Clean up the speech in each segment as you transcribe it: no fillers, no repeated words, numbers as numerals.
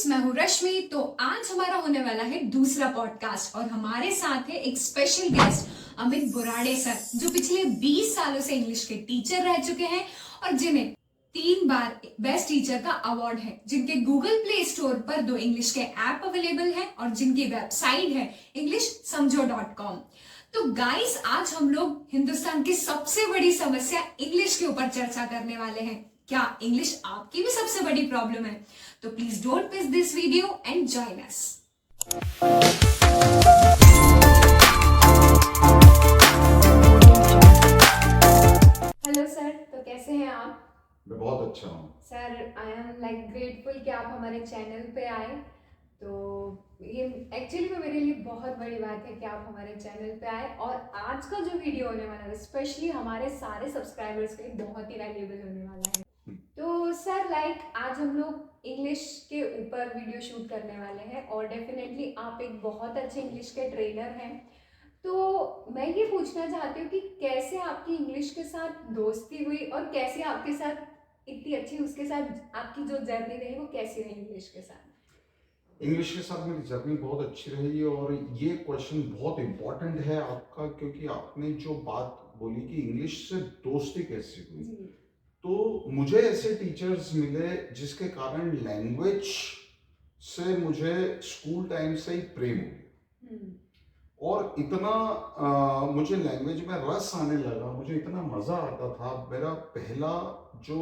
मैं हूँ रश्मि। तो आज हमारा होने वाला है दूसरा पॉडकास्ट और हमारे साथ है एक स्पेशल गेस्ट अमित बुराड़े सर, जो पिछले 20 सालों से इंग्लिश के टीचर रह चुके हैं और जिन्हें 3 बार बेस्ट टीचर का अवार्ड है, जिनके गूगल प्ले स्टोर पर 2 इंग्लिश के ऐप अवेलेबल हैं और जिनकी वेबसाइट है englishsamjho.com। तो गाइस, आज हम लोग हिंदुस्तान की सबसे बड़ी समस्या इंग्लिश के ऊपर चर्चा करने वाले हैं। क्या इंग्लिश आपकी भी सबसे बड़ी प्रॉब्लम है? तो please don't miss this video and join us. Hello sir, तो कैसे हैं आप? मैं बहुत अच्छा हूँ सर, आई एम ग्रेटफुल कि आप हमारे चैनल पे आए। तो ये एक्चुअली में मेरे लिए बहुत बड़ी बात है कि आप हमारे चैनल पे आए और आज का जो वीडियो होने वाला है स्पेशली हमारे सारे सब्सक्राइबर्स के लिए बहुत ही वैल्यूएबल होने वाला है। तो सर आज हम लोग इंग्लिश के ऊपर वीडियो शूट करने वाले हैं और डेफिनेटली आप एक बहुत अच्छे इंग्लिश के ट्रेनर हैं। तो मैं ये पूछना चाहती हूँ कि कैसे आपकी इंग्लिश के साथ दोस्ती हुई और कैसे आपके साथ इतनी अच्छी उसके साथ आपकी जो जर्नी रही वो कैसी रही इंग्लिश के साथ? इंग्लिश के साथ मेरी जर्नी बहुत अच्छी रही और ये क्वेश्चन बहुत इम्पोर्टेंट है आपका, क्योंकि आपने जो बात बोली कि इंग्लिश से दोस्ती कैसे हुई, तो मुझे ऐसे टीचर्स मिले जिसके कारण लैंग्वेज से मुझे स्कूल टाइम से ही प्रेम हो और इतना मुझे लैंग्वेज में रस आने लगा, मुझे इतना मज़ा आता था। मेरा पहला जो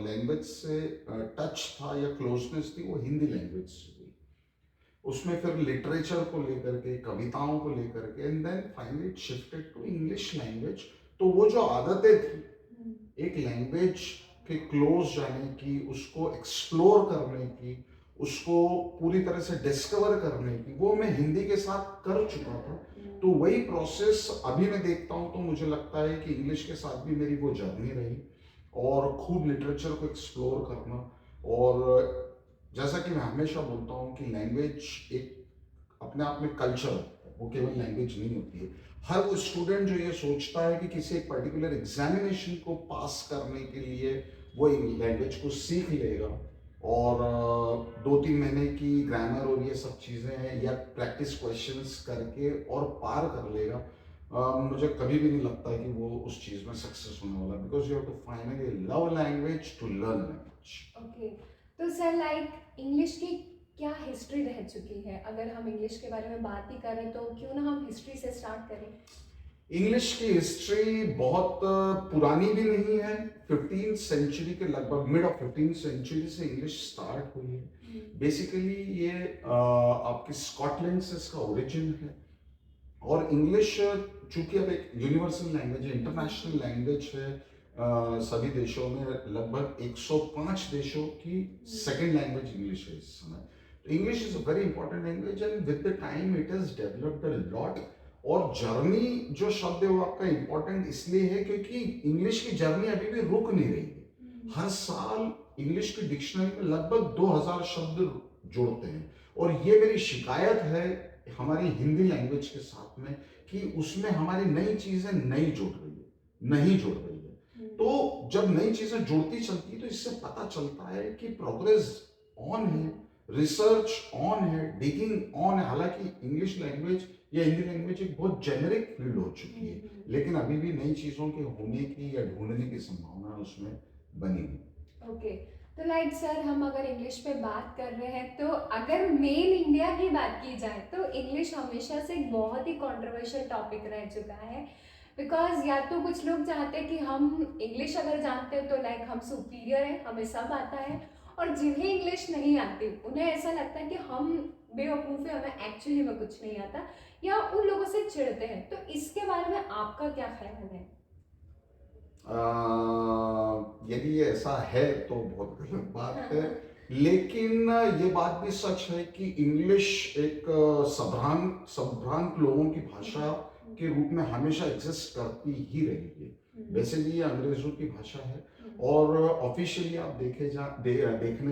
लैंग्वेज से टच था या क्लोजनेस थी वो हिंदी लैंग्वेज से हुई। उसमें फिर लिटरेचर को लेकर के, कविताओं को लेकर के, and then finally it shifted to English language. तो वो जो आदतें थी एक लैंग्वेज के क्लोज जाने की, उसको एक्सप्लोर करने की, उसको पूरी तरह से डिस्कवर करने की, वो मैं हिंदी के साथ कर चुका था। तो वही प्रोसेस अभी मैं देखता हूँ तो मुझे लगता है कि इंग्लिश के साथ भी मेरी वो जर्नी रही और खूब लिटरेचर को एक्सप्लोर करना। और जैसा कि मैं हमेशा बोलता हूँ कि लैंग्वेज एक अपने आप में कल्चर है, वो केवल लैंग्वेज नहीं होती है। हर वो स्टूडेंट जो ये सोचता है कि किसी एक पर्टिकुलर एग्जामिनेशन को पास करने के लिए वो लैंग्वेज को सीख लेगा और 2-3 महीने की ग्रामर और ये सब चीज़ें या प्रैक्टिस क्वेश्चंस करके और पार कर लेगा, मुझे कभी भी नहीं लगता है कि वो उस चीज़ में सक्सेस होने वाला, because you have to finally love language to learn language. Okay, तो सर इंग्लिश की क्या हिस्ट्री रह चुकी है? अगर हम इंग्लिश के बारे में बात ही करें तो क्यों ना हम हिस्ट्री से स्टार्ट करें। इंग्लिश की हिस्ट्री बहुत पुरानी भी नहीं है। 15th सेंचुरी के लगभग, मिड ऑफ 15th सेंचुरी से इंग्लिश स्टार्ट हुई है। बेसिकली ये आपकी स्कॉटलैंड से इसका ओरिजिन है और इंग्लिश चूंकि अब एक यूनिवर्सल लैंग्वेज है, इंटरनेशनल लैंग्वेज है, सभी देशों में लगभग 105 देशों की सेकेंड लैंग्वेज इंग्लिश है इस समय। तो English is a very important language and with the time it has developed a lot. और जर्नी जो शब्द है वो आपका इंपॉर्टेंट इसलिए है क्योंकि इंग्लिश की जर्नी अभी भी रुक नहीं रही है। हर साल इंग्लिश की डिक्शनरी में लगभग 2000 शब्द जोड़ते हैं और ये मेरी शिकायत है हमारी हिंदी लैंग्वेज के साथ में कि उसमें हमारी नई चीजें नहीं जुड़ रही है। तो जब नई चीजें जुड़ती चलती है तो इससे पता चलता है कि प्रोग्रेस ऑन है, रिसर्च ऑन है, डिगिंग ऑन है। हालांकि इंग्लिश लैंग्वेज या हिंदी लैंग्वेज एक बहुत जेनरिक फील्ड हो चुकी है, लेकिन अभी भी नई चीजों के होने की या ढूंढने की संभावना उसमें बनी है। ओके, तो सर हम अगर इंग्लिश पे बात कर रहे हैं तो अगर मेन इंडिया की बात की जाए तो इंग्लिश हमेशा से एक बहुत ही कंट्रोवर्शियल टॉपिक रह चुका है। बिकॉज या तो कुछ लोग चाहते हैं कि हम इंग्लिश अगर जानते हैं तो हम सुपीरियर हैं, हमें सब आता है, और जिन्हें इंग्लिश नहीं आती उन्हें ऐसा लगता है कि हम बेवकूफ़ है, हमें एक्चुअली में कुछ नहीं आता, या उन लोगों से चिढ़ते हैं। तो इसके बारे में आपका क्या ख्याल है? यदि ये ऐसा है तो बहुत गलत बात है, लेकिन ये बात भी सच है कि इंग्लिश एक संभ्रांत लोगों की भाषा के रूप में हमेशा एग्जिस्ट करती ही रही है। वैसे भी ये अंग्रेजों की भाषा है और ऑफिशियली आप देखने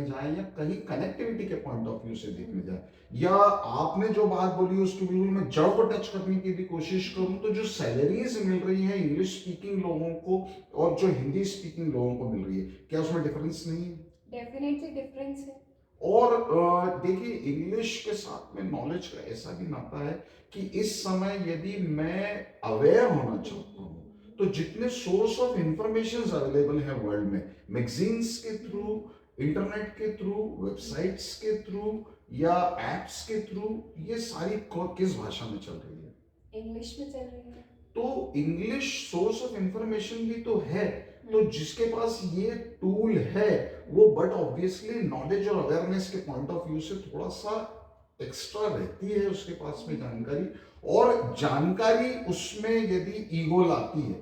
जाएं या कहीं कनेक्टिविटी के पॉइंट ऑफ व्यू से देखने जाएं, या आपने जो बात बोली उसकी बिल्कुल मैं जड़ को टच करने की भी कोशिश करूं तो जो सैलरीज मिल रही है इंग्लिश स्पीकिंग लोगों को और जो हिंदी स्पीकिंग लोगों को मिल रही है, क्या उसमें डिफरेंस नहीं है? डेफिनेटली डिफरेंस है। और देखिए इंग्लिश के साथ में नॉलेज का ऐसा भी नाता है कि इस समय यदि मैं अवेयर होना चाहता हूँ तो जितने सोर्स ऑफ इंफॉर्मेशन अवेलेबल है वर्ल्ड में, मैगजीन्स के थ्रू, इंटरनेट के थ्रू, वेबसाइट्स के थ्रू या एप्स के थ्रू, ये सारी किस भाषा में चल रही है? इंग्लिश में चल रही है। तो इंग्लिश सोर्स ऑफ इंफॉर्मेशन भी तो है। तो जिसके पास ये टूल है वो बट ऑब्वियसली नॉलेज और अवेयरनेस के पॉइंट ऑफ व्यू से थोड़ा सा एक्स्ट्रा रहती है उसके पास में जानकारी, और जानकारी उसमें यदि ईगो लाती है,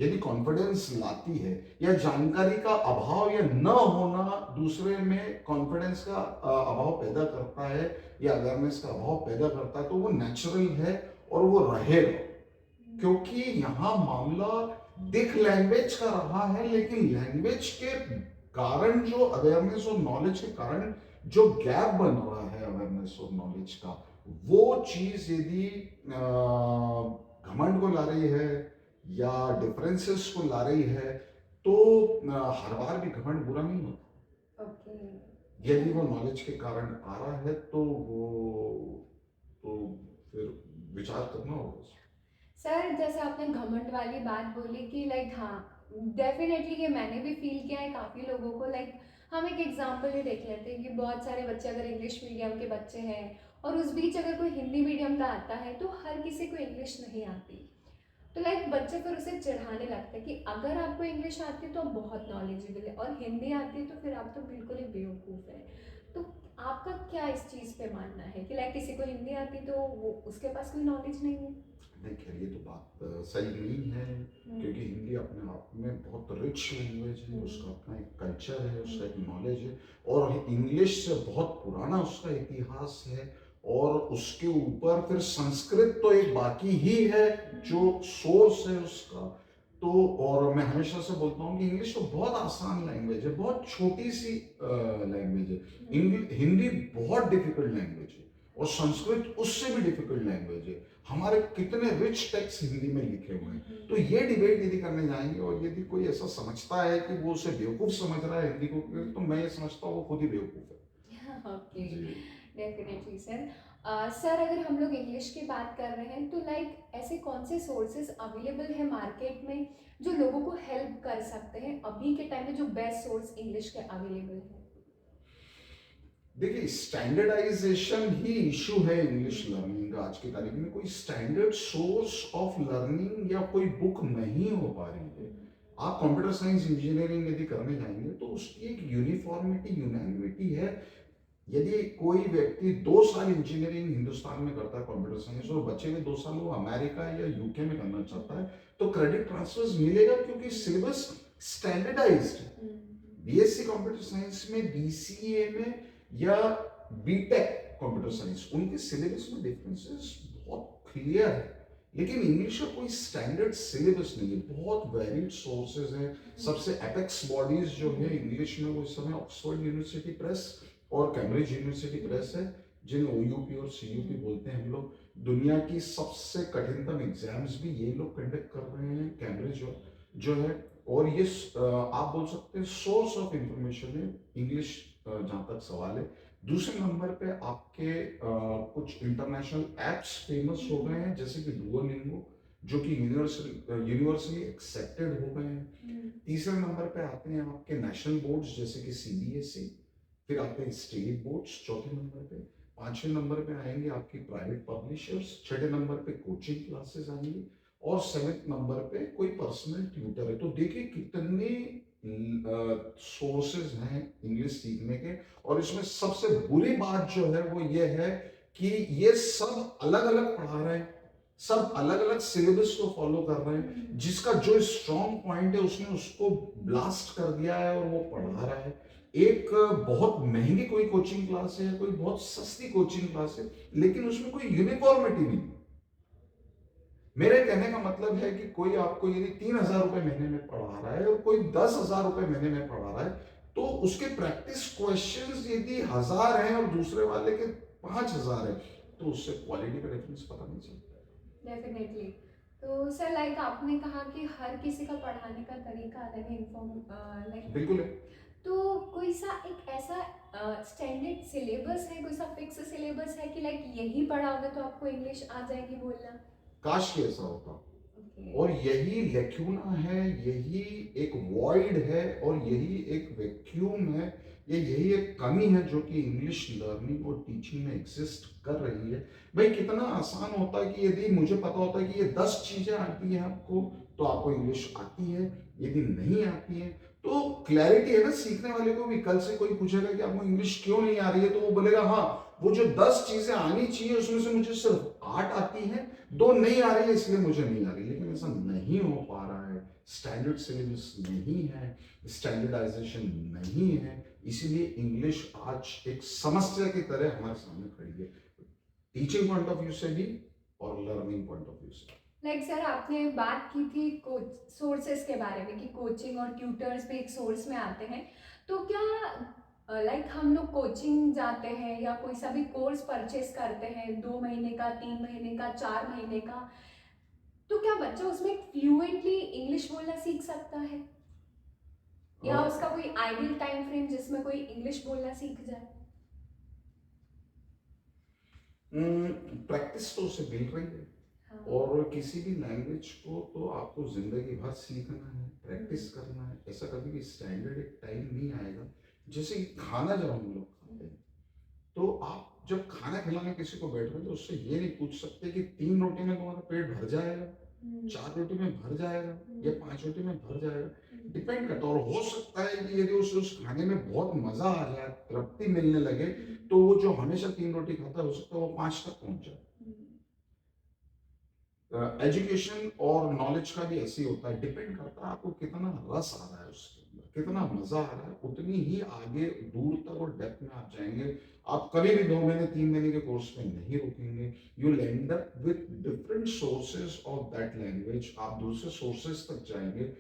यदि कॉन्फिडेंस लाती है, या जानकारी का अभाव या न होना दूसरे में कॉन्फिडेंस का अभाव पैदा करता है या अवेयरनेस का अभाव पैदा करता है, तो वो नेचुरल है और वो रहेगा। क्योंकि यहाँ मामला दिख लैंग्वेज का रहा है, लेकिन लैंग्वेज के कारण जो अवेयरनेस और नॉलेज के कारण जो गैप बन रहा है अवेयरनेस और नॉलेज का, वो चीज यदि घमंड को ला रही है या डिफरेंसेस को ला रही है, तो हर बार भी घमंड बुरा नहीं होता। यदि वो नॉलेज के कारण आ रहा है तो वो तो फिर विचार करना होगा। सर जैसे आपने घमंड वाली बात बोली कि लाइक हाँ डेफिनेटली ये मैंने भी फील किया है काफ़ी लोगों को। लाइक हम एक एग्जांपल ही देख लेते हैं कि बहुत सारे बच्चे अगर इंग्लिश मीडियम के बच्चे हैं और उस बीच अगर कोई हिंदी मीडियम का आता है तो हर किसी को इंग्लिश नहीं आती, तो लाइक बच्चे फिर उसे चिढ़ाने लगते हैं कि अगर आपको इंग्लिश आती है तो आप बहुत नॉलेजेबल है और हिंदी आती है तो फिर आप तो बिल्कुल ही बेवकूफ़ है। तो आपका क्या इस चीज़ पे मानना है कि लाइक किसी को हिंदी आती तो वो उसके पास कोई नॉलेज नहीं है? नहीं, खैर ये तो बात सही नहीं है, क्योंकि हिंदी अपने आप में बहुत रिच लैंग्वेज है, उसका अपना एक कल्चर है, उसका एक नॉलेज है, और इंग्लिश से बहुत पुराना उसका इतिहास है, और उसके ऊपर फिर संस्कृत तो एक बाकी ही है जो सोर्स है उसका। तो और मैं हमेशा से बोलता हूँ कि इंग्लिश तो बहुत आसान लैंग्वेज है, बहुत छोटी सी लैंग्वेज है। हिंदी बहुत डिफिकल्ट लैंग्वेज है, और संस्कृत उससे भी डिफिकल्ट लैंग्वेज है। हमारे कितने रिच टेक्स्ट हिंदी में लिखे हुए हैं। तो ये डिबेट यदि करने जाएंगे और यदि कोई ऐसा समझता है कि वो उसे बेवकूफ समझ रहा है हिंदी को, तो मैं ये समझता हूँ वो खुद ही बेवकूफ है। Okay, definitely sir. सर अगर हम लोग इंग्लिश की बात कर रहे हैं तो लाइक ऐसे कौन से सोर्सेज अवेलेबल है मार्केट में जो लोगों को हेल्प कर सकते हैं अभी के टाइम में, जो बेस्ट सोर्स इंग्लिश के अवेलेबल है? देखिए स्टैंडर्डाइजेशन ही इशू है इंग्लिश लर्निंग का आज की तारीख में। कोई स्टैंडर्ड सोर्स ऑफ लर्निंग या कोई बुक नहीं हो पा रही है। आप कंप्यूटर साइंस इंजीनियरिंग यदि करने जाएंगे तो उसकी एक यूनिफॉर्मिटी यूनानिमिटी है। यदि कोई व्यक्ति 2 साल इंजीनियरिंग हिंदुस्तान में करता है कंप्यूटर साइंस, और बचे हुए 2 साल वो अमेरिका या यूके में करना चाहता है, तो क्रेडिट ट्रांसफर मिलेगा क्योंकि सिलेबस स्टैंडर्डाइज्ड है। बीएससी कंप्यूटर साइंस में, बीसीए में या बीटेक कंप्यूटर साइंस, उनके सिलेबस में डिफरेंसेस बहुत क्लियर है। लेकिन इंग्लिश का कोई स्टैंडर्ड सिलेबस नहीं है, बहुत वेरिड सोर्सेज हैं। सबसे एपेक्स बॉडीज जो है इंग्लिश में वो इस समय ऑक्सफोर्ड यूनिवर्सिटी प्रेस और कैम्ब्रिज यूनिवर्सिटी प्रेस है, जिन्हें ओयूपी और सीयूपी बोलते हैं हम लोग। दुनिया की सबसे कठिनतम एग्जाम्स भी ये लोग कंडक्ट कर रहे हैं, कैम्ब्रिज जो है। और ये आप बोल सकते हैं सोर्स ऑफ इंफॉर्मेशन है इंग्लिश, जहाँ तक सवाल है। दूसरे नंबर पे आपके कुछ इंटरनेशनल एप्स फेमस हो गए हैं, जैसे कि डुओलिंगो, जो कि यूनिवर्सली एक्सेप्टेड हो गए हैं। तीसरे नंबर पे आते हैं आपके नेशनल बोर्ड्स जैसे कि सीबीएसई, फिर आते हैं स्टेट बोर्ड्स चौथे नंबर पे, पांचवें नंबर पे आएंगे आपकी प्राइवेट पब्लिशर्स, छठे नंबर पे कोचिंग क्लासेस आएंगी, और 7वें नंबर पे कोई पर्सनल ट्यूटर है। तो देखिए कितने सोर्सेज हैं इंग्लिश सीखने के। और इसमें सबसे बुरी बात जो है वो ये है कि ये सब अलग अलग पढ़ा रहे हैं, सब अलग अलग सिलेबस को फॉलो कर रहे हैं। जिसका जो स्ट्रॉन्ग पॉइंट है उसने उसको ब्लास्ट कर दिया है और वो पढ़ा रहा है। एक बहुत महंगी कोई कोचिंग क्लास है, कोई बहुत सस्ती कोचिंग क्लास है, लेकिन उसमें कोई यूनिफॉर्मिटी नहीं। मेरे कहने का मतलब है कि कोई आपको यदि 3,000 रुपए महीने में पढ़ा रहा है और कोई 10,000 रुपए महीने में पढ़ा रहा है, तो उसके प्रैक्टिस क्वेश्चंस यदि 1,000 हैं और दूसरे वाले के 5,000 है, तो उससे क्वालिटी का डिफरेंस पता नहीं चलता। डेफिनेटली। तो सर लाइक आपने कहा कि हर किसी का पढ़ाने का तरीका अलग है, इन्फॉर्म लाइक बिल्कुल है। तो कोई सा एक ऐसा स्टैंडर्ड सिलेबस है, कोई सा फिक्स सिलेबस है कि लाइक यही पढ़ाओगे तो आपको इंग्लिश आ जाएगी बोलना? काश कि ऐसा होता। ओके। और यही लेक्यूना है, यही एक वॉइड है, और यही एक वैक्यूम है, ये यही एक कमी है जो कि इंग्लिश लर्निंग और टीचिंग में एग्जिस्ट कर रही है। भाई कितना आसान होता है कि यदि मुझे पता होता है कि ये 10 चीजें आती हैं आपको, तो आपको इंग्लिश आती है। यदि नहीं आती है तो क्लैरिटी है ना सीखने वाले को भी। कल से कोई पूछेगा कि आपको इंग्लिश क्यों नहीं आ रही है, तो वो बोलेगा हाँ, वो जो 10 चीजें आनी चाहिए उसमें से मुझे सिर्फ 8 आती हैं, 2 नहीं आ रही है, इसलिए मुझे नहीं आ रही। लेकिन ऐसा नहीं हो पा रहा है, स्टैंडर्ड सिलेबस नहीं है, स्टैंडर्डाइजेशन नहीं है, इसीलिए इंग्लिश आज एक समस्या की तरह हमारे सामने खड़ी है, टीचिंग पॉइंट ऑफ व्यू से भी और लर्निंग पॉइंट ऑफ व्यू से। लाइक सर, आपने बात की थी कोच सोर्सेस के बारे में कि कोचिंग और ट्यूटर्स भी एक सोर्स में आते हैं। तो क्या लाइक हम लोग कोचिंग जाते हैं या कोई सा भी कोर्स परचेस करते हैं 2 महीने का, 3 महीने का, 4 महीने का, तो क्या बच्चा उसमें फ्लुएंटली इंग्लिश बोलना सीख सकता है, या उसका कोई आइडियल टाइम फ्रेम जिसमें कोई इंग्लिश बोलना सीख जाए? प्रैक्टिस तो उसे मिल रही है, हाँ। और किसी भी लैंग्वेज को तो आपको जिंदगी भर सीखना है, प्रैक्टिस करना है। ऐसा कभी भी स्टैंडर्ड एक टाइम नहीं आएगा। जैसे कि खाना जब हम लोग खाते हैं, तो आप जब खाना खिलाने किसी को बैठ रहे हो तो उससे ये नहीं पूछ सकते कि 3 रोटी में तुम्हारा पेट भर जाएगा, 4 रोटी में भर जाएगा, या 5 रोटी में भर जाएगा। डिपेंड करता है। और हो सकता है कि यदि उस खाने में बहुत मजा आ जाए, तृप्ति मिलने लगे, तो वो जो हमेशा 3 रोटी खाता है, हो सकता है वो 5 तक पहुंच जाए। एजुकेशन और नॉलेज का भी ऐसे ही होता है। डिपेंड करता है आपको कितना रस आ रहा है उसके अंदर, कितना मजा आ रहा है, उतनी ही आगे दूर तक और डेप्थ में आप जाएंगे। आप कभी भी 2 महीने 3 महीने के कोर्स में नहीं रुकेंगे। You will and up with different sources of that language. आप दूसरे सोर्सेज तक जाएंगे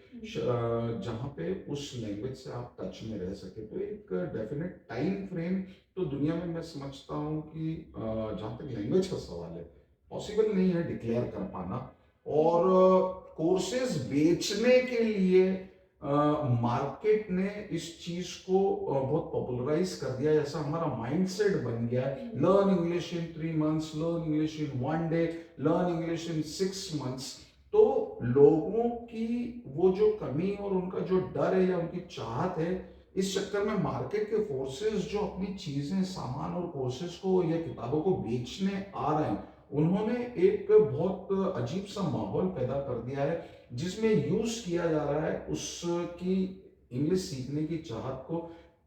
जहाँ पे उस लैंग्वेज से आप टच में रह सके। तो एक डेफिनेट टाइम फ्रेम तो दुनिया में मैं समझता हूँ कि जहाँ तक लैंग्वेज का सवाल है, पॉसिबल नहीं है डिक्लेयर कर पाना। और कोर्सेज बेचने के लिए मार्केट ने इस चीज को बहुत पॉपुलराइज कर दिया। जैसा हमारा माइंडसेट बन गया है, learn English in 3 months, learn English in 1 day, learn English in 6 months. तो लोगों की वो जो कमी और उनका जो डर है या उनकी चाहत है, इस चक्कर में मार्केट के फोर्सेस जो अपनी चीजें, सामान और कोर्सेज को या किताबों को बेचने आ रहे हैं, उन्होंने एक बहुत अजीब सा माहौल पैदा कर दिया है जिसमें यूज किया जा रहा है उसकी इंग्लिश सीखने की चाहत को।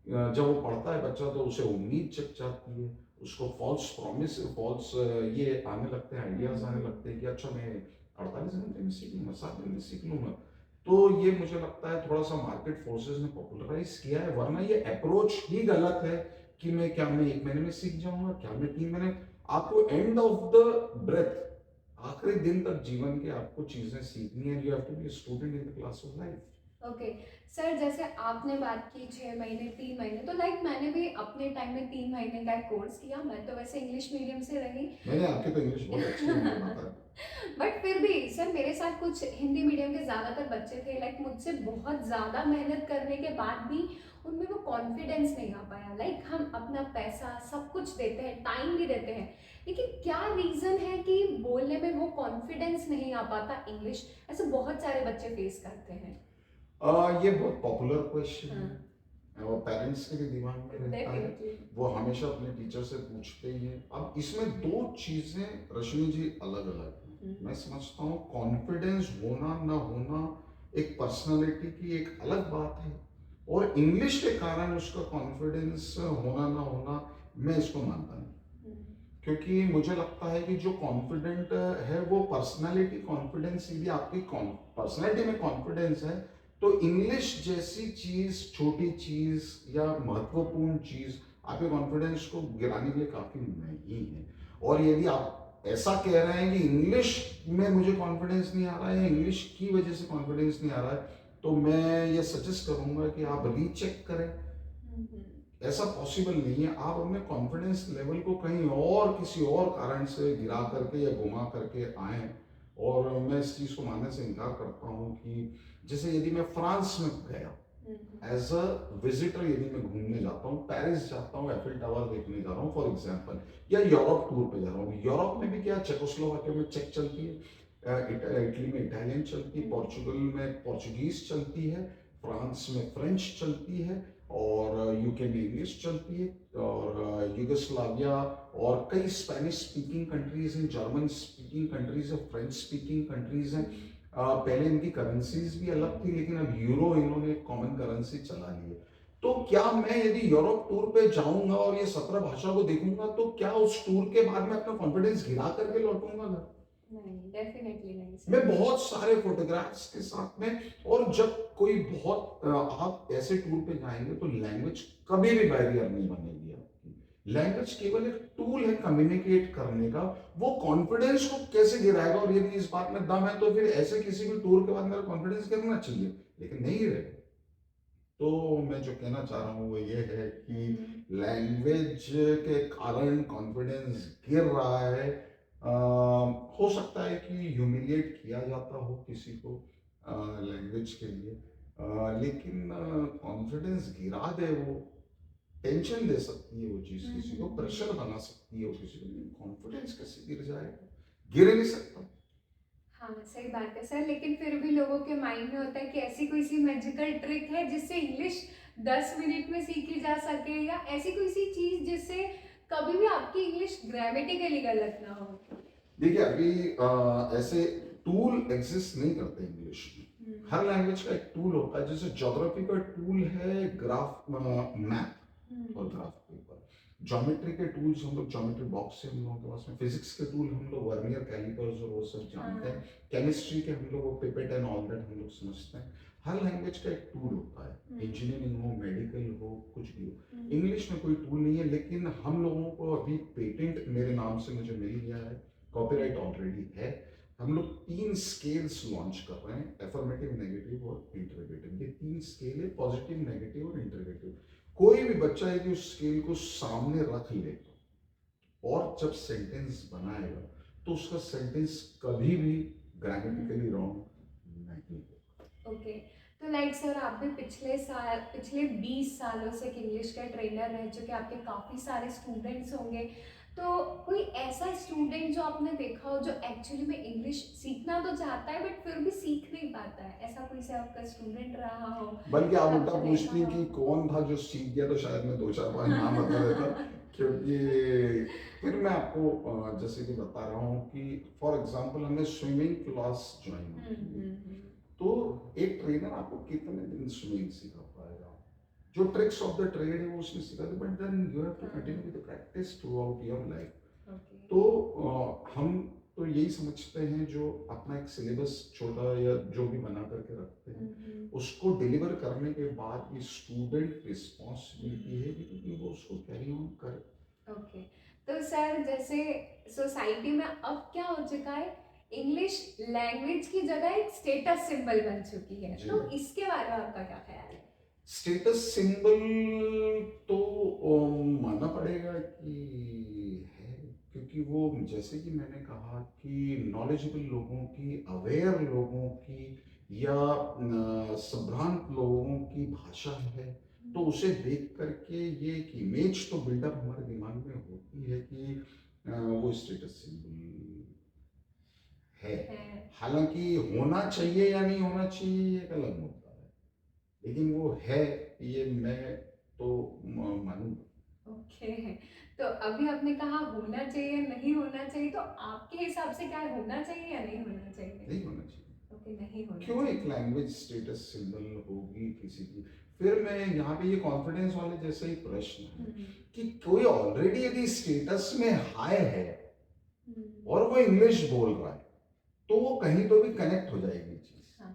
जब वो पढ़ता है बच्चा तो उसे उम्मीद जग जाती है, उसको फॉल्स प्रॉमिस, फॉल्स ये आने लगते हैं, आइडियाज आने लगते हैं कि अच्छा मैं 48 घंटे में सीख लूंगा, 7 दिन में सीख लूंगा। तो ये मुझे लगता है थोड़ा सा मार्केट फोर्सेस ने पॉपुलराइज किया है, वरना ये अप्रोच ही गलत है कि मैं 1 महीने में सीख जाऊंगा, क्या मैं 3 महीने। आपको एंड ऑफ द ब्रेथ, आखिरी दिन तक जीवन के आपको चीजें सीखनी है। You have to be student in the class of life. Okay sir, जैसे आपने बात की 6 महीने, 3 महीने, तो लाइक मैंने भी अपने टाइम में 3 महीने का एक कोर्स किया। मैं तो वैसे इंग्लिश मीडियम से रही। मैंने आपकी तो इंग्लिश बहुत अच्छी है, मुझे पता है। बट फिर भी सर, मेरे साथ कुछ हिंदी मीडियम के ज़्यादातर बच्चे थे, लाइक मुझसे बहुत ज़्यादा मेहनत करने के बाद भी उनमें वो कॉन्फिडेंस नहीं आ पाया। लाइक हम अपना पैसा सब कुछ देते हैं, टाइम भी देते हैं, लेकिन क्या रीज़न है कि बोलने में वो कॉन्फिडेंस नहीं आ पाता इंग्लिश? ऐसे बहुत सारे बच्चे फेस करते हैं। ये बहुत पॉपुलर क्वेश्चन हाँ, है और पेरेंट्स के भी दिमाग में रहता है। डेफिनेटली। वो हमेशा अपने टीचर से पूछते ही हैं। अब इसमें 2 चीजें रश्मि जी अलग अलग हैं। मैं समझता हूँ कॉन्फिडेंस होना ना होना एक पर्सनालिटी की एक अलग बात है, और इंग्लिश के कारण उसका कॉन्फिडेंस होना ना होना मैं इसको मानता नहीं। क्योंकि मुझे लगता है कि जो कॉन्फिडेंट है वो पर्सनालिटी कॉन्फिडेंस, यदि आपकी पर्सनालिटी में कॉन्फिडेंस है, तो इंग्लिश जैसी चीज, छोटी चीज या महत्वपूर्ण चीज आपके कॉन्फिडेंस को गिराने के लिए काफी नहीं है। और यदि आप ऐसा कह रहे हैं कि इंग्लिश में मुझे कॉन्फिडेंस नहीं आ रहा है या इंग्लिश की वजह से कॉन्फिडेंस नहीं आ रहा है, तो मैं ये सजेस्ट करूंगा कि आप रीचेक करें। ऐसा पॉसिबल नहीं है। आप अपने कॉन्फिडेंस लेवल को कहीं और किसी और कारण से गिरा करके या घुमा करके आए। और मैं इस चीज़ को मानने से इनकार करता हूँ कि जैसे यदि मैं फ्रांस में गया एज अ विजिटर यदि मैं घूमने जाता हूँ, पेरिस जाता हूँ, एफिल टावर देखने जा रहा हूँ फॉर एग्जांपल, या यूरोप टूर पे जा रहा हूँ, यूरोप में भी क्या, चेकोस्लोवाकिया में चेक चलती है, इटली में इटालियन चलती है, पोर्चुगल में पोर्चुगीज चलती है, फ्रांस में फ्रेंच चलती है, और यूके में इंग्लिश चलती है, और यूगोस्लाविया और कई स्पेनिश स्पीकिंग कंट्रीज हैं, जर्मन स्पीकिंग कंट्रीज है, फ्रेंच स्पीकिंग कंट्रीज हैं। पहले इनकी करेंसीज भी अलग थी, लेकिन अब यूरो इन्होंने एक कॉमन करेंसी चला ली है। तो क्या मैं यदि यूरोप टूर पे जाऊंगा और ये 17 भाषा को देखूंगा, तो क्या उस टूर के बाद मैं अपना कॉन्फिडेंस गिरा करके लौटूंगा घर? नहीं, डेफिनेटली नहीं मैं सर। बहुत सारे फोटोग्राफ्स के साथ में, और जब कोई बहुत आप ऐसे टूर पे जाएंगे तो लैंग्वेज कभी भी बैरियर नहीं बनेगी आपकी। लैंग्वेज केवल एक टूल है कम्युनिकेट करने का। वो कॉन्फिडेंस को कैसे गिराएगा, और यदि इस बात में दम है तो फिर ऐसे किसी भी टूर के बाद मेरा कॉन्फिडेंस गिरना चाहिए, लेकिन नहीं गिरेगा। तो मैं जो कहना चाह रहा हूँ वो ये है कि लैंग्वेज के कारण कॉन्फिडेंस गिर रहा है। हो सकता है कि ह्यूमिलिएट किया जाता हो किसी को लैंग्वेज के लिए, लेकिन कॉन्फिडेंस गिरा दे वो, टेंशन दे सकती है वो चीज़ किसी को, प्रेशर बना सकती है वो किसी को, कॉन्फिडेंस कैसे गिर जाएगा? गिर ही नहीं सकता। हाँ, सही बात है सर, लेकिन फिर भी लोगों के माइंड में होता है कि ऐसी कोई सी मैजिकल ट्रिक है जिससे इंग्लिश 10 मिनट में सीखी जा सके, या ऐसी कोई सी चीज जिससे कभी भी आपकी इंग्लिश ग्रामेटिकली गलत ना हो। देखिए अभी ऐसे टूल एग्जिस्ट नहीं करते इंग्लिश में। हर लैंग्वेज का एक टूल होता है, जैसे ज्योग्राफी का टूल है ग्राफ मैप और ग्राफ पेपर। ज्योमेट्री के टूल्स हम लोग ज्योमेट्री बॉक्स से हम लोगों के पास में, फिजिक्स के टूल हम लोग वर्नियर कैलिपर्स और वो सब जानते हैं, केमिस्ट्री के हम लोग वो पिपेट एंड ऑल दैट हम लोग समझते हैं। हर लैंग्वेज का एक टूल होता है, इंजीनियरिंग हो, मेडिकल हो, कुछ भी हो। इंग्लिश में कोई टूल नहीं है, लेकिन हम लोगों को अभी पेटेंट मेरे नाम से मुझे मिल गया है, कॉपीराइट ऑलरेडी है। हम लोग 3 स्केल्स लॉन्च कर रहे हैं, एफर्मेटिव, नेगेटिव और इंटरोगेटिव। ये 3 स्केल है, पॉजिटिव, नेगेटिव और इंटरोगेटिव। कोई भी बच्चा यदि उस स्केल को सामने रख ले और जब सेंटेंस बनाएगा, तो उसका सेंटेंस कभी भी ग्रामेटिकली रॉन्ग नहीं होगा। ओके, तो लाइक सर आप भी पिछले 20 सालों से इंग्लिश का ट्रेनर रह चुके, आपके काफ़ी सारे स्टूडेंट्स होंगे। तो कोई ऐसा स्टूडेंट जो आपने देखा हो जो एक्चुअली में इंग्लिश सीखना तो चाहता है बट फिर भी सीख नहीं पाता है, ऐसा कोई से आपका स्टूडेंट रहा हो? बल्कि आप उल्टा आपने पूछती देखा कि हो? कौन था जो सीख गया, तो शायद मैं 2-4 बार नाम बता देता। क्योंकि फिर मैं आपको जैसे कि बता रहा हूँ कि फॉर एग्जांपल हमने स्विमिंग क्लास ज्वाइन की, तो एक ट्रेनर आपको कितने दिन स्विमिंग सिखा पाएगा? जो ट्रिक्स ऑफ द ट्रेड है वो उसने सिखा दी, but then you have to continue with the practice throughout your life. Okay. तो हम तो यही समझते हैं, जो अपना एक सिलेबस छोटा या जो भी बना करके रखते हैं, उसको डिलीवर करने के बाद ये स्टूडेंट रिस्पॉन्सिबिलिटी है कि वो उसको कैरी ऑन करे। ओके, तो सर जैसे सोसाइटी में अब क्या हो चुका है, इंग्लिश लैंग्वेज की जगह एक स्टेटस सिंबल बन चुकी है, जी। तो इसके बारे में आपका क्या ख्याल है? स्टेटस सिंबल तो मानना पड़ेगा कि है, क्योंकि वो जैसे कि मैंने कहा कि नॉलेजेबल लोगों की, अवेयर लोगों की, या संभ्रांत लोगों की भाषा है, तो उसे देख करके ये एक इमेज तो बिल्डअप हमारे दिमाग में होती है कि वो स्टेटस सिंबल है। हालांकि होना चाहिए या नहीं होना चाहिए ये एक अलग मुद्दा है, लेकिन वो है, ये मैं तो मानूंगा। ओके, तो अभी आपने कहा होना चाहिए नहीं होना चाहिए, तो आपके हिसाब से क्या होना चाहिए या नहीं होना चाहिए? नहीं होना चाहिए। ओके, नहीं होना क्यों चाहिए। एक लैंग्वेज स्टेटस सिंबल होगी किसी की? फिर मैं यहाँ पे ये कॉन्फिडेंस वाले जैसे ही प्रश्न है कि कोई ऑलरेडी यदि स्टेटस में हाई है और वो इंग्लिश बोल रहा है, तो वो कहीं तो भी कनेक्ट हो जाएगी चीज। हाँ।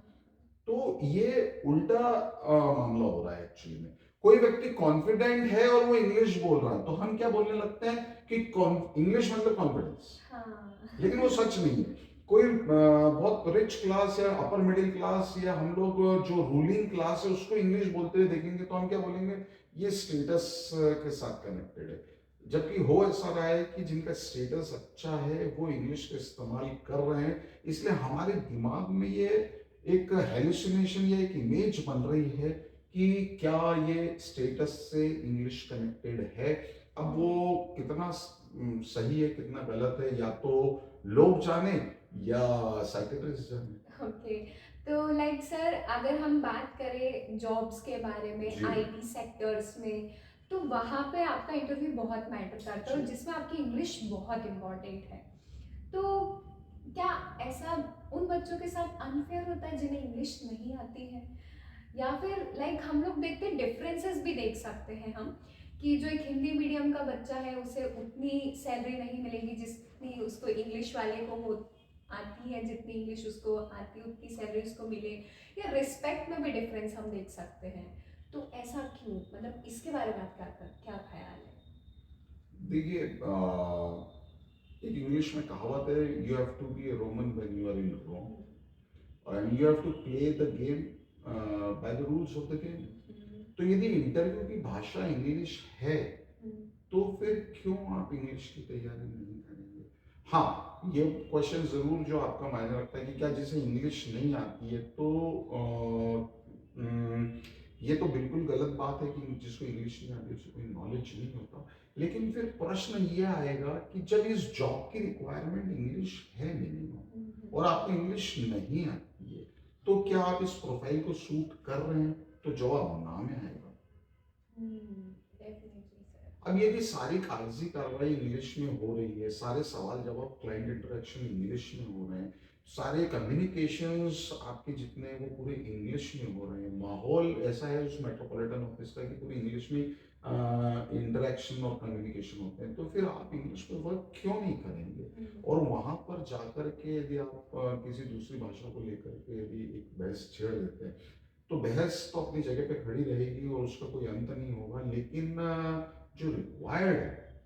तो ये उल्टा मामला हो रहा है एक्चुअली में। कोई व्यक्ति कॉन्फिडेंट है और वो इंग्लिश बोल रहा है, तो हम क्या बोलने लगते हैं कि इंग्लिश मतलब कॉन्फिडेंस। हाँ। लेकिन वो सच नहीं है। कोई बहुत रिच क्लास या अपर मिडिल क्लास, या हम लोग जो रूलिंग क्लास है उसको इंग्लिश बोलते हुए देखेंगे, तो हम क्या बोलेंगे, ये स्टेटस के साथ कनेक्टेड है। जबकि हो ऐसा रहा है कि जिनका स्टेटस अच्छा है वो इंग्लिश का इस्तेमाल कर रहे हैं, इसलिए हमारे दिमाग में ये एक हेलुसिनेशन या एक इमेज बन रही है कि क्या ये स्टेटस से इंग्लिश कनेक्टेड है। अब वो कितना सही है कितना गलत है या तो लोग जाने या साइकेट्रिस्ट जाने। ओके, तो लाइक सर अगर हम बात करें जॉब्स के बारे में जी आईटी सेक्टर्स में, तो वहाँ पे आपका इंटरव्यू बहुत मैटर करता है जी और जिसमें आपकी इंग्लिश बहुत इम्पोर्टेंट है। तो क्या ऐसा उन बच्चों के साथ अनफेयर होता है जिन्हें इंग्लिश नहीं आती है, या फिर लाइक हम लोग देखते हैं डिफरेंसेस भी देख सकते हैं हम, कि जो एक हिंदी मीडियम का बच्चा है उसे उतनी सैलरी नहीं मिलेगी जितनी उसको इंग्लिश वाले को हो आती है, जितनी इंग्लिश उसको आती है उतनी सैलरी उसको मिले, या रिस्पेक्ट में भी डिफरेंस हम देख सकते हैं। तो ऐसा क्यों, मतलब इसके बारे में आपका क्या ख्याल है? देखिए एक इंग्लिश में कहावत है, you have to be a Roman when you are in Rome and you have to play the game by the rules of the game. Hmm, तो यदि इंटरव्यू की भाषा इंग्लिश है हम्म, तो फिर क्यों आप इंग्लिश की तैयारी नहीं करेंगे। हाँ, ये क्वेश्चन ज़रूर जो आपका मायने रखता है कि क्या जिसे इंग्लिश नहीं आती है तो ये तो बिल्कुल गलत बात है कि जिसको इंग्लिश नहीं आती उसे कोई नॉलेज नहीं होता। लेकिन फिर प्रश्न ये आएगा कि जब इस जॉब की रिक्वायरमेंट इंग्लिश है मिनिमम और आपको इंग्लिश नहीं आती है, तो क्या आप इस प्रोफाइल को सूट कर रहे हैं? तो जवाब ना में आएगा। Definitely sir. अब यदि सारी कागजी कार्रवाई इंग्लिश में हो रही है, सारे सवाल जवाब क्लाइंट इंटरेक्शन इंग्लिश में हो रहे हैं, सारे कम्युनिकेशंस आपके जितने हैं, वो पूरे इंग्लिश में हो रहे हैं, माहौल ऐसा है उस मेट्रोपॉलिटन ऑफिस का कि पूरे इंग्लिश में इंटरेक्शन और कम्युनिकेशन होते हैं, तो फिर आप इंग्लिश पे वर्क क्यों नहीं करेंगे। और वहाँ पर जाकर के यदि आप किसी दूसरी भाषा को लेकर के यदि एक बहस छेड़ देते हैं तो बहस तो अपनी जगह पे खड़ी रहेगी और उसका कोई अंत नहीं होगा। लेकिन जो रिक्वायर्ड है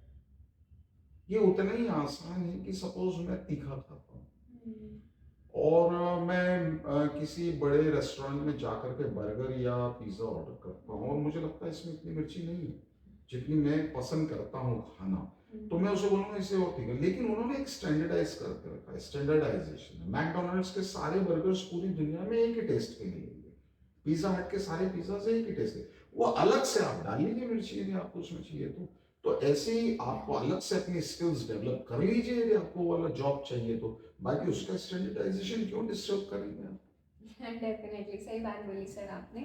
ये उतना ही आसान है कि सपोज मैं तीखा खाता हूँ और मैं किसी बड़े रेस्टोरेंट में जाकर के बर्गर या पिज़्ज़ा ऑर्डर करता हूँ और मुझे लगता है इसमें इतनी मिर्ची नहीं है जितनी मैं पसंद करता हूँ खाना, तो मैं उसे बोलूँगा इसे और तीखा। लेकिन उन्होंने एक स्टैंडर्डाइज करके रखा है, स्टैंडर्डाइजेशन है। मैकडोनल्ड्स के सारे बर्गर्स पूरी दुनिया में एक ही टेस्ट के लिए, पिज्जा हट के सारे पिज्जा से एक ही टेस्ट है। वो अलग से आप डाल लीजिए मिर्ची यदि आपको उसमें चाहिए तो ऐसे ही आपको अलग से अपनी स्किल्स डेवलप कर लीजिए यदि आपको वाला जॉब चाहिए तो। बाकी उसका स्टैंडर्डाइजेशन क्यों डिस्टर्ब करेंगे आप। डेफिनेटली सही बात बोली सर आपने।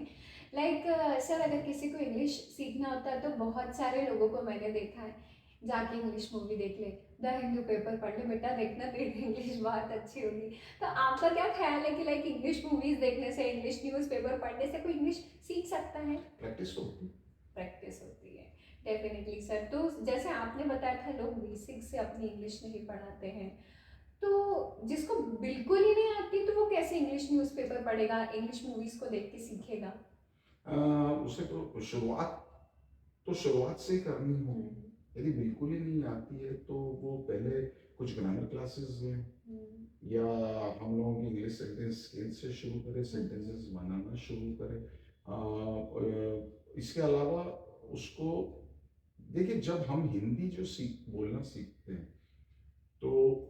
लाइक सर अगर किसी को इंग्लिश सीखना होता है तो बहुत सारे लोगों को मैंने देखा है जाके इंग्लिश मूवी देख ले, द हिंदू पेपर पढ़ ले बेटा, देखना तेरी इंग्लिश बहुत अच्छी होगी। तो आपका क्या ख्याल है कि लाइक इंग्लिश मूवीज देखने से, इंग्लिश न्यूज़ पेपर पढ़ने से कोई इंग्लिश सीख सकता है? प्रैक्टिस तो होती प्रैक्टिस होती है, डेफिनेटली सर। तो जैसे आपने बताया था लोग बेसिक से अपनी इंग्लिश नहीं पढ़ाते हैं, तो जिसको बिल्कुल ही नहीं आती तो वो कैसे इंग्लिश न्यूज़पेपर पढ़ेगा, इंग्लिश मूवीज को देख के सीखेगा? उसे तो शुरुआत से ही करनी होगी। यदि बिल्कुल ही नहीं आती है तो वो पहले कुछ ग्रामर क्लासेस लें या हम लोगों की इंग्लिश सेंटेंस स्किल से शुरू करें, सेंटेंसेस बनाना शुरू करें। इसके अलावा उसको देखिए, जब हम हिंदी जो बोलना सीखते हैं तो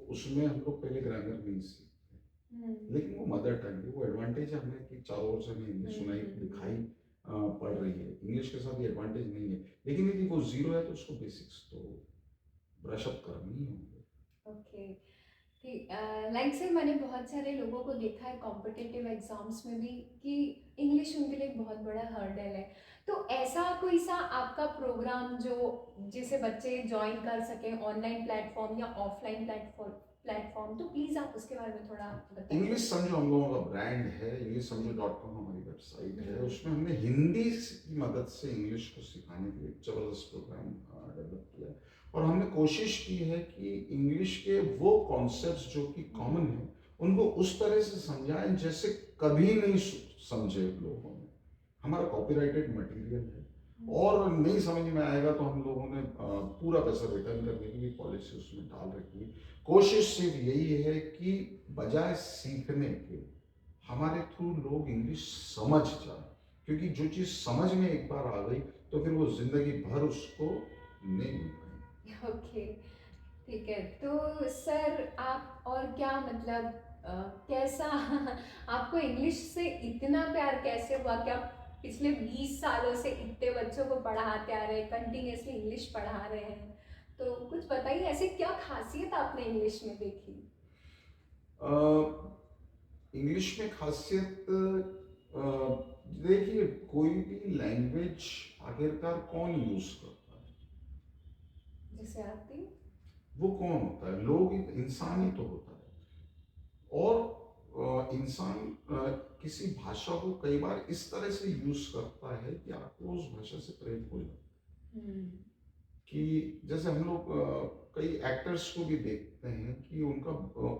उसमें हम लोग पहले ग्रामर नहीं सीखते, लेकिन वो मदर टंग है, वो एडवांटेज है हमें कि चारों ओर से हमें इंग्लिश सुनाई दिखाई पड़ रही है। इंग्लिश के साथ ये एडवांटेज नहीं है, लेकिन यदि वो जीरो है तो उसको बेसिक्स तो ब्रश अप करनी ही होंगे। ओके, ठीक। लाइक सर मैंने बहुत सारे लोगों को देखा है कॉम्पिटिटिव एग्जाम्स में भी कि इंग्लिश उनके लिए एक बहुत बड़ा हर्डल है। तो ऐसा कोई सा आपका प्रोग्राम जो जिसे बच्चे ज्वाइन कर सकें, ऑनलाइन प्लेटफॉर्म या ऑफलाइन प्लेटफॉर्म, तो प्लीज़ आप उसके बारे में थोड़ा बताइए। इंग्लिश समझो हम लोगों का ब्रांड है, इंग्लिश समझो .com हमारी वेबसाइट है। उसमें हमने हिंदी की मदद से इंग्लिश को सिखाने के लिए एक ज़बरदस्त प्रोग्राम डेवलप किया है और हमने कोशिश की है कि इंग्लिश के वो कॉन्सेप्ट्स जो कि कॉमन हैं उनको उस तरह से समझाएं जैसे कभी नहीं समझे लोगों ने। हमारा कॉपीराइटेड मटेरियल है और नहीं समझ में आएगा तो हम लोगों ने पूरा पैसा रिटर्न करने की भी पॉलिसी उसमें डाल रखी है। कोशिश सिर्फ यही है कि बजाय सीखने के हमारे थ्रू लोग इंग्लिश समझ जाए, क्योंकि जो चीज़ समझ में एक बार आ गई तो फिर वो जिंदगी भर उसको नहीं भूल पाएंगे। ओके, ठीक है। तो सर आप और क्या मतलब कैसा आपको इंग्लिश से इतना प्यार कैसे हुआ? क्या पिछले 20 सालों से इतने बच्चों को पढ़ाते आ रहे हैं, कंटिन्यूअसली इंग्लिश पढ़ा रहे हैं, तो कुछ बताइए ऐसे क्या खासियत आपने इंग्लिश में देखी? इंग्लिश में खासियत देखिए, कोई भी लैंग्वेज आखिरकार कौन यूज करता है? जैसे आती। वो कौन होता है? लोग, इंसान ही तो होता है। और इंसान किसी भाषा को कई बार इस तरह से यूज करता है कि आपको उस भाषा से प्रेम हो जाए। हम्म। कि जैसे हम लोग कई एक्टर्स को भी देखते हैं कि उनका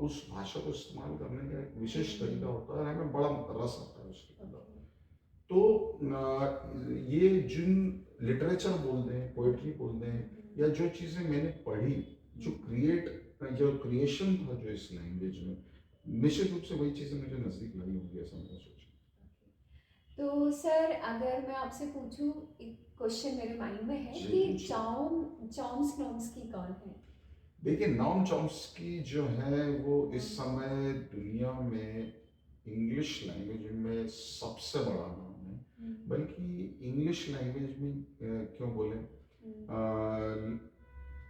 उस भाषा को इस्तेमाल करने का एक विशेष तरीका होता है, हमें बड़ा रस आता है उसके अंदर। ओके। तो ये जिन लिटरेचर बोल दें, पोएट्री बोल दें, या जो चीज़ें मैंने पढ़ी, जो क्रिएशन था जो इस लैंग्वेज में, निश्चित रूप से वही चीज़ें मुझे नज़दीक लाई होंगी, ऐसा मैंने सोचा। तो सर अगर मैं आपसे पूछूं, एक क्वेश्चन मेरे माइंड में है जी कि पूछिए। चॉम्स्की कौन है? देखिए, नॉम चॉम्स्की जो है वो इस हम्म। समय दुनिया में इंग्लिश लैंग्वेज में सबसे बड़ा नाम है। हम्म। बल्कि इंग्लिश लैंग्वेज में क्यों बोले, हम्म।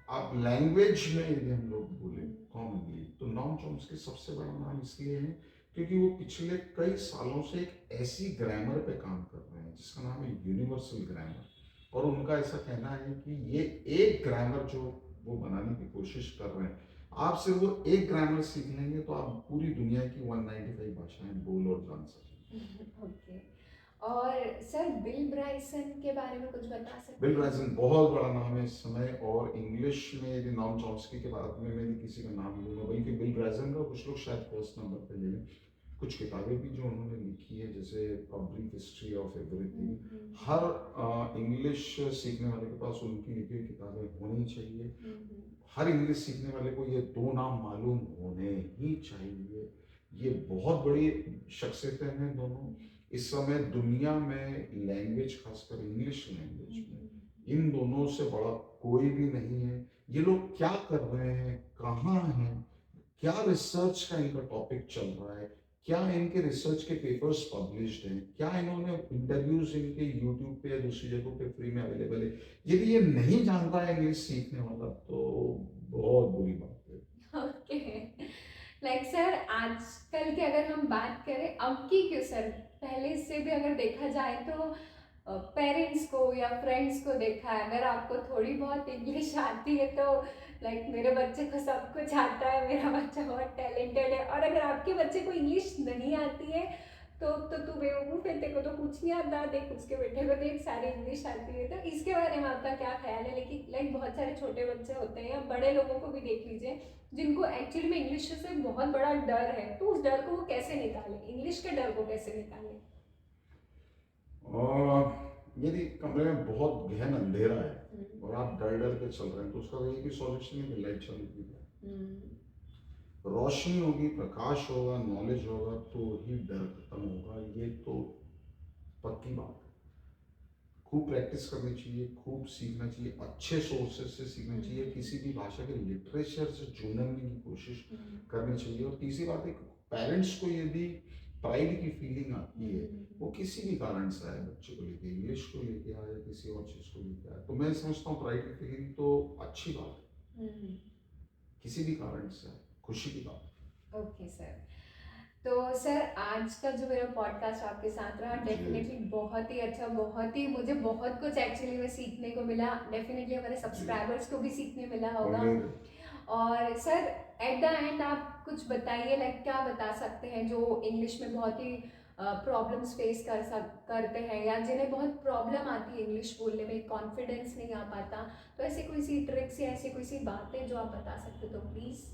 आप लैंग्वेज में यदि हम लोग बोले हम्म। कॉमनली, तो नॉम चॉम्स्की सबसे बड़ा नाम इसलिए है क्योंकि वो पिछले कई सालों से एक ऐसी ग्रामर पे काम कर रहे हैं जिसका नाम है यूनिवर्सल ग्रामर। और उनका ऐसा कहना है कि ये एक ग्रामर जो वो बनाने की कोशिश कर रहे हैं, आप सिर्फ वो एक ग्रामर सीख लेंगे तो आप पूरी दुनिया की 195 भाषाएं बोल और जान सकेंगे। ओके। और सर बिल ब्राइसन के बारे में कुछ बता सकते बिल हैं? ब्राइसन बहुत बड़ा नाम है इस समय, और इंग्लिश में यदि नॉम चॉम्स्की के बाद में मैं किसी का नाम लूंगा, बल्कि बिल ब्राइसन का कुछ लोग शायद फर्स्ट नंबर पे ले लें। कुछ किताबें भी जो उन्होंने लिखी है, जैसे brief history of everything, her English सीखने वाले के पास उनकी लिखी हुई किताबें होनी चाहिए। हर इंग्लिश सीखने वाले को ये दो नाम मालूम होने ही चाहिए। ये बहुत बड़ी शख्सियतें हैं दोनों। इस समय दुनिया में लैंग्वेज, खासकर इंग्लिश लैंग्वेज में, इन दोनों से बड़ा कोई भी नहीं है। ये लोग क्या कर रहे हैं, कहाँ हैं, क्या रिसर्च का इनका टॉपिक चल रहा है, क्या इनके रिसर्च के पेपर्स पब्लिश्ड हैं, क्या इन्होंने इंटरव्यूज इनके यूट्यूब पे या दूसरी जगहों पे फ्री में अवेलेबल है, यदि ये नहीं जानता है इंग्लिश सीखने वाला, तो बहुत बुरी बात है। ओके। लाइक सर आजकल की अगर हम बात करें, अब की क्यों सर, पहले से भी अगर देखा जाए तो पेरेंट्स को या फ्रेंड्स को देखा है, अगर आपको थोड़ी बहुत इंग्लिश आती है तो लाइक मेरे बच्चे को सब कुछ आता है, मेरा बच्चा बहुत टैलेंटेड है। और अगर आपके बच्चे को इंग्लिश नहीं आती है तो तू बेवकूफ़ है, तेरे को तो कुछ नहीं आता, देख उसके बेटे को देख सारी इंग्लिश आती है। तो इसके बारे में आपका क्या ख्याल है? लेकिन लाइक बहुत सारे छोटे बच्चे होते हैं या बड़े लोगों को भी देख लीजिए जिनको एक्चुअली में इंग्लिश से बहुत बड़ा डर है, तो उस डर को वो कैसे निकालें, इंग्लिश के डर को कैसे निकालें? यदि कमरे में बहुत गहन अंधेरा है और आप डर डर के चल रहे हैं, तो उसका एक ही सॉल्यूशन है कि लाइट चालू की जाए। रोशनी होगी, प्रकाश होगा, नॉलेज होगा, तो ही डर खत्म होगा। ये तो पक्की बात है। खूब प्रैक्टिस करनी चाहिए, खूब सीखना चाहिए, अच्छे सोर्सेज से सीखना चाहिए, किसी भी भाषा के लिटरेचर से जुड़ने की कोशिश करनी चाहिए। और तीसरी बात है, पेरेंट्स को यदि प्राइड की फीलिंग आती है, वो किसी भी कारण से आए, बच्चे को लेके, इंग्लिश को लेके आए, किसी और चीज़ को लेके आए, तो मैं समझता हूँ प्राइड की फीलिंग तो अच्छी बात है, किसी भी कारण से आए, खुशी की बात है। Okay sir. तो सर आज का जो मेरा पॉडकास्ट आपके साथ रहा, डेफिनेटली बहुत ही अच्छा, बहुत ही मुझे बहुत कुछ एक्चुअली में सीखने को मिला, डेफिनेटली हमारे सब्सक्राइबर्स को भी सीखने मिला होगा। और सर एट द एंड आप कुछ बताइए, लाइक क्या बता सकते हैं जो इंग्लिश में बहुत ही प्रॉब्लम्स फेस करते हैं, या जिन्हें बहुत प्रॉब्लम आती है इंग्लिश बोलने में, कॉन्फिडेंस नहीं आ पाता, तो ऐसे कोई सी ट्रिक्स या ऐसी कोई सी बातें जो आप बता सकते हो तो प्लीज़।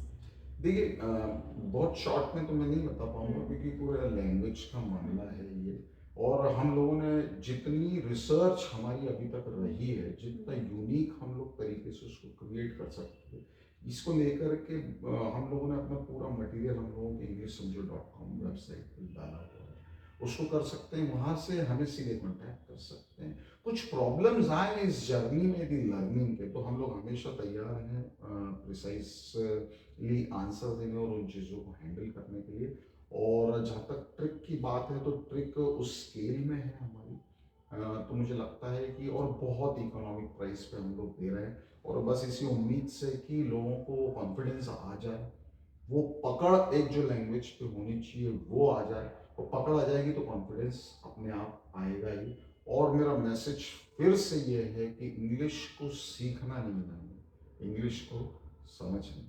देखिए, बहुत शॉर्ट में तो मैं नहीं बता पाऊंगा क्योंकि पूरा लैंग्वेज का मामला है ये। और हम लोगों ने जितनी रिसर्च हमारी अभी तक रही है, जितना यूनिक हम लोग तरीके से उसको क्रिएट कर सकते हैं, इसको लेकर के हम लोगों ने अपना पूरा मटेरियल हम लोगों के EnglishSamjho.com वेबसाइट पर डाला हुआ है। उसको कर सकते हैं, वहाँ से हमें सीधे कॉन्टैक्ट कर सकते हैं। कुछ प्रॉब्लम्स आए इस जर्नी में यदि लर्निंग के, तो हम लोग हमेशा तैयार हैं प्रिसाइसली आंसर देने और उन चीज़ों को हैंडल करने के लिए। और जहाँ तक ट्रिक की बात है, तो ट्रिक उस स्केल में है हमारी तो मुझे लगता है कि और बहुत इकोनॉमिक प्राइस पे हम लोग दे रहे हैं, और बस इसी उम्मीद से कि लोगों को कॉन्फिडेंस आ जाए, वो पकड़ एक जो लैंग्वेज पे होनी चाहिए वो आ जाए, और पकड़ आ जाएगी तो कॉन्फिडेंस अपने आप आएगा ही। और मेरा मैसेज फिर से ये है कि इंग्लिश को सीखना नहीं है, इंग्लिश को समझना।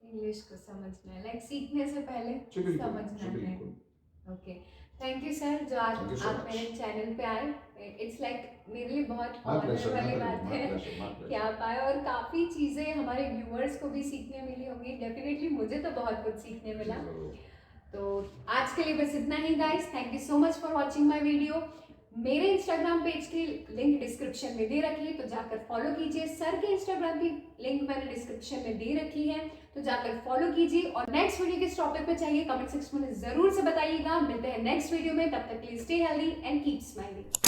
इंग्लिश को समझना है, लाइक सीखने से पहले जी बिल्कुल, समझना जी है। बिल्कुल। ओके, थैंक यू सर जो आज थैंक यू सो आप मच। मेरे चैनल पे आए। इट्स लाइक मेरे लिए बहुत माय ऑनर प्लेजर, वाली माय प्लेजर, बात माय है प्लेजर, माय कि प्लेजर। आप आए, और काफ़ी चीज़ें हमारे व्यूअर्स को भी सीखने मिली होंगी। डेफिनेटली मुझे तो बहुत कुछ सीखने जी मिला। जरूर। तो आज के लिए बस इतना ही guys. Thank you so much for watching my video. मेरे इंस्टाग्राम पेज की लिंक डिस्क्रिप्शन में दे रखी है, तो जाकर फॉलो कीजिए। सर के इंस्टाग्राम की लिंक मैंने डिस्क्रिप्शन में दे रखी है, तो जाकर फॉलो कीजिए। और नेक्स्ट वीडियो किस टॉपिक पे चाहिए कमेंट सेक्शन में जरूर से बताइएगा। मिलते हैं नेक्स्ट वीडियो में, तब तक के लिए stay healthy and keep smiling.